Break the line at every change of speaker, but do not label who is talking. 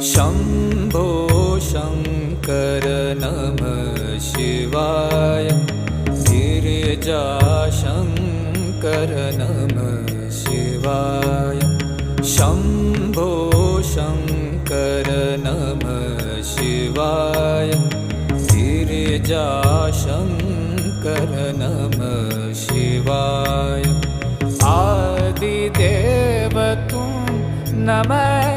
शम्भो शङ्कर नमः शिवाय। गिरिजाशङ्कर नमः शिवाय। शम्भो शङ्कर नमः शिवाय। गिरिजाशङ्कर नमः शिवाय। आदिदेव तुम नमः